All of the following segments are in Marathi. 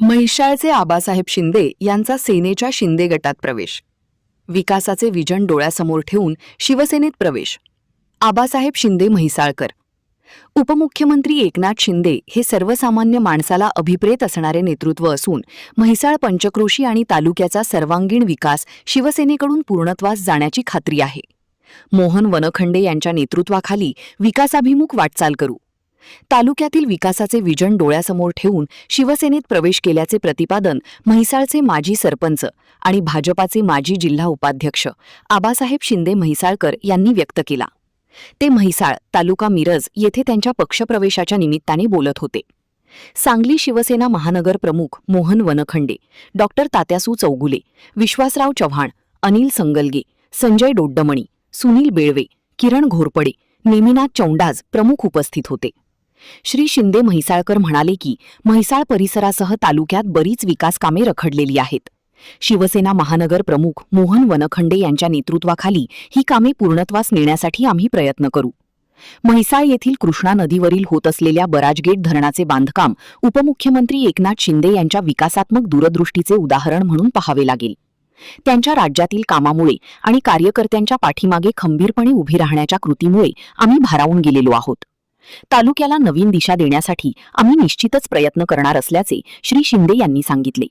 म्हैसाळचे आबासाहेब शिंदे यांचा सेनेच्या शिंदे गटात प्रवेश. विकासाचे विजन डोळ्यासमोर ठेवून शिवसेनेत प्रवेश. आबासाहेब शिंदे म्हैसाळकर. उपमुख्यमंत्री एकनाथ शिंदे हे सर्वसामान्य माणसाला अभिप्रेत असणारे नेतृत्व असून म्हैसाळ पंचक्रोशी आणि तालुक्याचा सर्वांगीण विकास शिवसेनेकडून पूर्णत्वास जाण्याची खात्री आहे. मोहन वनखंडे यांच्या नेतृत्वाखाली विकासाभिमुख वाटचाल करू. तालुक्यातील विकासाचे विजन डोळ्यासमोर ठेवून शिवसेनेत प्रवेश केल्याचे प्रतिपादन म्हैसाळचे माजी सरपंच आणि भाजपाचे माजी जिल्हा उपाध्यक्ष आबासाहेब शिंदे म्हैसाळकर यांनी व्यक्त केला. ते म्हैसाळ तालुका मिरज येथे त्यांच्या पक्षप्रवेशाच्या निमित्ताने बोलत होते. सांगली शिवसेना महानगर प्रमुख मोहन वनखंडे, डॉक्टर तात्यासू चौगुले, विश्वासराव चव्हाण, अनिल संगलगे, संजय डोड्डमणी, सुनील बेळवे, किरण घोरपडे, नेमिनाथ चौंडाज प्रमुख उपस्थित होते. श्री शिंदे म्हैसाळकर म्हणाले की म्हैसाळ परिसरासह तालुक्यात बरीच विकास कामे रखडलेली आहेत. शिवसेना महानगर प्रमुख मोहन वनखंडे यांच्या नेतृत्वाखाली ही कामे पूर्णत्वास नेण्यासाठी आम्ही प्रयत्न करू. म्हैसाळ येथील कृष्णा नदीवरील होत असलेल्या बराजगेट धरणाचे बांधकाम उपमुख्यमंत्री एकनाथ शिंदे यांच्या विकासात्मक दूरदृष्टीचे उदाहरण म्हणून पाहावे लागेल. त्यांच्या राज्यातील कामामुळे आणि कार्यकर्त्यांच्या पाठीमागे खंबीरपणे उभी राहण्याच्या कृतीमुळे आम्ही भारावून गेलेलो आहोत. तालुक्याला नवीन दिशा देण्यासाठी आम्ही निश्चितच प्रयत्न करणार असल्याचे श्री शिंदे यांनी सांगितले.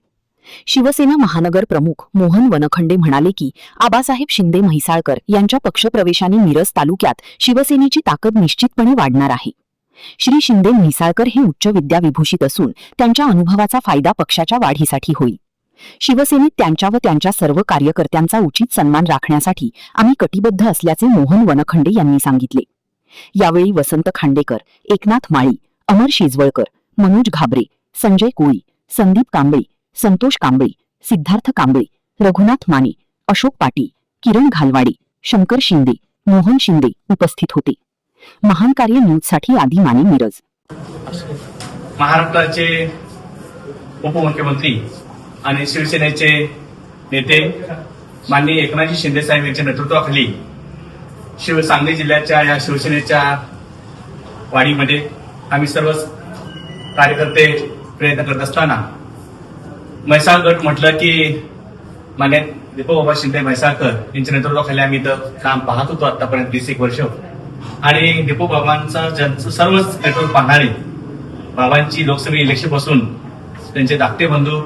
शिवसेना महानगर प्रमुख मोहन वनखंडे म्हणाले की आबासाहेब शिंदे म्हैसाळकर यांच्या पक्षप्रवेशाने मिरज तालुक्यात शिवसेनेची ताकद निश्चितपणे वाढणार आहे. श्री शिंदे म्हैसाळकर हे उच्च विद्याविभूषित असून त्यांच्या अनुभवाचा फायदा पक्षाच्या वाढीसाठी होईल. शिवसेनेत त्यांच्या व त्यांच्या सर्व कार्यकर्त्यांचा उचित सन्मान राखण्यासाठी आम्ही कटिबद्ध असल्याचे मोहन वनखंडे यांनी सांगितले. यावेळी वसंत खांडेकर, एकनाथ माळी, अमर शिजवळकर, मनोज घाबरे, संजय कोळी, संदीप कांबळे, संतोष कांबळे, सिद्धार्थ कांबळे, रघुनाथ माने, अशोक पाटील, किरण घालवाडे, शंकर शिंदे, मोहन शिंदे उपस्थित होते. महान कार्य न्यूजसाठी आदी माने, मिरज. महाराष्ट्राचे उपमुख्यमंत्री आणि शिवसेनेचे नेते माननीय एकनाथजी शिंदे साहेब यांच्या नेतृत्वाखाली सांगली जिल्ह्याच्या या शिवसेनेच्या वाडीमध्ये आम्ही सर्व कार्यकर्ते प्रयत्न करत असताना म्हैसाळ गट म्हटलं की मान्य दीपकबाबा शिंदे म्हैसाळकर यांच्या नेतृत्वाखाली आम्ही इथं काम पाहत होतो आतापर्यंत 20 वर्ष. आणि दीपकबाबांचा सर्वच नेतृत्व पाहणारे बाबांची लोकसभा इलेक्शनपासून त्यांचे धाकटे बंधू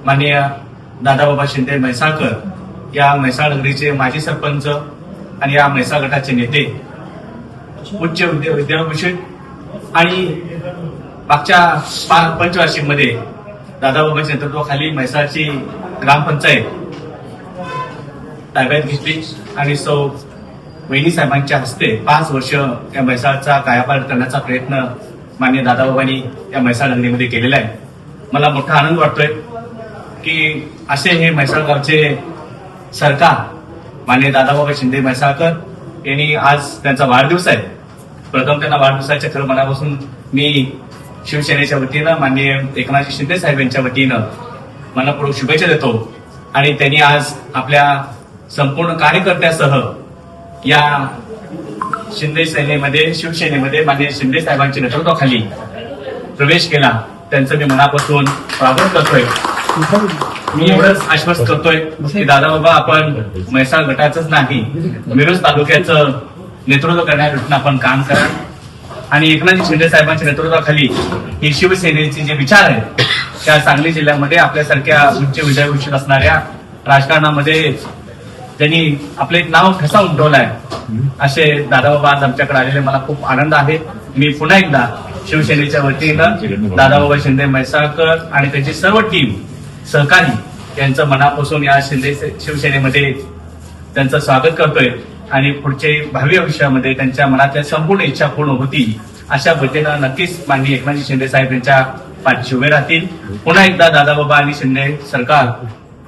माननीय दादाबाबा शिंदे म्हैसाळकर या म्हैसाळ नगरीचे माजी सरपंच आणि या म्हैसाळ गटाचे नेते उच्च विद्याभूषण आणि मागच्या पंचवार्षिकमध्ये दादाबाबांच्या नेतृत्वाखाली म्हैसाळची ग्रामपंचायत ताब्यात घेतली आणि सौ वहिनी साहेबांच्या हस्ते 5 वर्ष या म्हैसाळचा कायापालट करण्याचा प्रयत्न माननीय दादाबाबांनी या म्हैसाळ नगरीमध्ये केलेला आहे. मला मोठा आनंद वाटतोय की असे हे म्हैसाळ गावचे सरकार माननीय दादाबाबा शिंदे म्हैसाळकर यांनी आज त्यांचा वाढदिवस आहे. प्रथम त्यांना वाढदिवसाच्या खरं मनापासून मी शिवसेनेच्या वतीनं माननीय एकनाथजी शिंदे साहेब यांच्या वतीनं मनपूर्वक शुभेच्छा देतो. आणि त्यांनी आज आपल्या संपूर्ण कार्यकर्त्यासह या शिंदे सेनेमध्ये शिवसेनेमध्ये माननीय शिंदे साहेबांच्या नेतृत्वाखाली प्रवेश केला. त्यांचं मी मनापासून स्वागत करतोय. मी एवढंच आश्वस्त करतोय की दादाबाबा आपण म्हैसाळ गटाचंच नाही मिरज तालुक्याचं नेतृत्व करण्यासाठी आपण काम करा. आणि एकनाथजी शिंदे साहेबांच्या नेतृत्वाखाली ही शिवसेनेचे जे विचार आहेत त्या सांगली जिल्ह्यामध्ये आपल्यासारख्या उच्च विद्याभूषित असणाऱ्या राजकारणामध्ये त्यांनी आपलं एक नाव ठसा उमटवलाय. असे दादाबाबा आज आमच्याकडे आलेले मला खूप आनंद आहे. मी पुन्हा एकदा शिवसेनेच्या वतीनं दादाबाबा शिंदे म्हैसाळकर आणि त्यांची सर्व टीम सहकारी यांचं मनापासून या शिवसेनेमध्ये त्यांचं स्वागत करतोय. आणि पुढचे भावी आयुष्यामध्ये त्यांच्या मनातल्या संपूर्ण इच्छा पूर्ण होतील अशा पद्धतीनं नक्कीच माननीय एकनाथजी शिंदे साहेब यांच्या पाठीशी उभे राहतील. पुन्हा एकदा दादाबाबा आणि शिंदे सरकार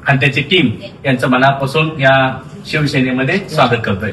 आणि त्याची टीम यांचं मनापासून या शिवसेनेमध्ये स्वागत करतोय.